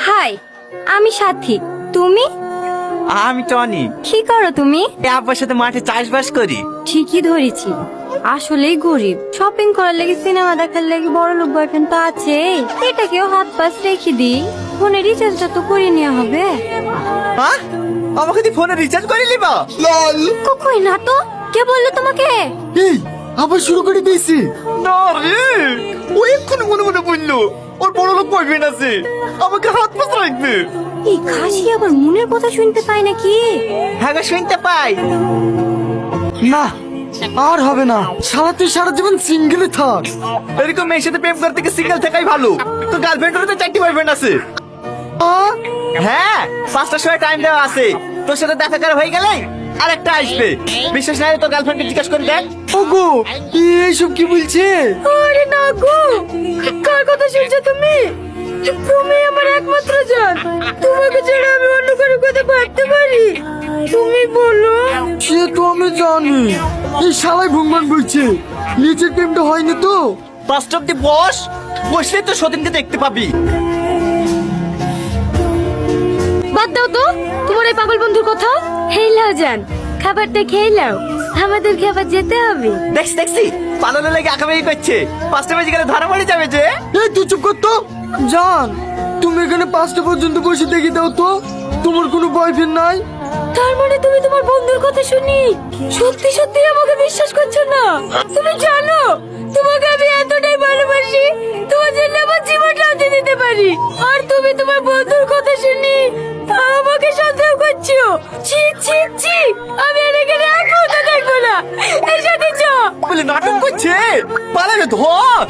High, আমি সাথী। তুমি? আমি টনি। কি করো তুমি? আব্বার সাথে মাঠে চাষবাস করি। ঠিকই ধরেছি, আসলেই গরিব। শপিং করার লাগি, সিনেমা দেখার লাগি বড় লোক বয়ফ্রেন্ড তো আছে। এটাকেও হাত পাশ রেখে দিই, ফোনে রিচার্জটা তো করে নেওয়া হবে। হ্যাঁ, আমাকে তুই ফোনে রিচার্জ করে নিবা? কই না তো, কে বললো তোমাকে? এই আবার শুরু করে দিয়েছি। না রে, ও এক্ষুনি মনে মনে বললো ওর বড় লোক বয়ফ্রেন্ড আছে, আমাকে হাত পাশ রাখবে। এই খাসি আবার মনের কথা শুনতে পায় নাকি? হ্যাঁ গো, শুনতে পাই। না আর হবে না, সারা তুই সারা জীবন সিঙ্গেলে থাক। এরকম মেয়ের সাথে প্রেম করতে গিয়ে সিঙ্গেল থাকাই ভালো। তো গার্লফ্রেন্ডেরও তো 4টি বয়ফ্রেন্ড আছে। হ্যাঁ, 5টার সময় টাইম দেওয়া আছে, তোর সাথে দেখা করা হয়ে গেলে আরেকটা আসবে। বিশ্বাস না হলে তোর গার্লফ্রেন্ডকে জিজ্ঞাসা করে দেখ। ওগো এইসব কি বলছে? আরে না গো, কার কথা শুনছো তুমি? তুমি আমার একমাত্র জান, তোমাকে ছাড়া আমি অন্য কারো কথা ভাবতে পারি? তুমি বলো। সে তো আমি জানি, এই শালাই ভুংবান বলছে। নিজের প্রেমটা হয়নি তো। 5টা অব্দি বসলে তো সতীনকে দেখতে পাবি। বাদ দাও তো তোমার এই পাগল বন্ধুর কথা। হেই লাও জান, খাবারটা খেয়ে নাও, আমাদের খাবার যেতে হবে। দেখছি পালানো লেগে আঁকাবাকি করছে। 5টা বেজে গেলে ধরা পড়ে যাবে যে। এই তুই চুপ কর তো। জান, তুমি এখানে 5টা পর্যন্ত বসে দেখে দাও তো, তোমার কোনো বয়ফ্রেন্ড নাই? তার মানে তুমি তোমার বন্ধুর কথা শুনি সত্যি সত্যি আমাকে বিশ্বাস করছো না? তুমি জানো তোমাকে আমি এতটাই ভালোবাসি, তোমার জন্য আমার জীবনটাও দিয়ে দিতে পারি, আর তুমি তোমার বন্ধুর কথা শুনি আমাকে সন্দেহ করছো। ছি ছি ছি, আমি আর এখানে এক মুহূর্ত দেখবো না। এর সাথে চ। বলে নাটক করছে, পালাবে ধর।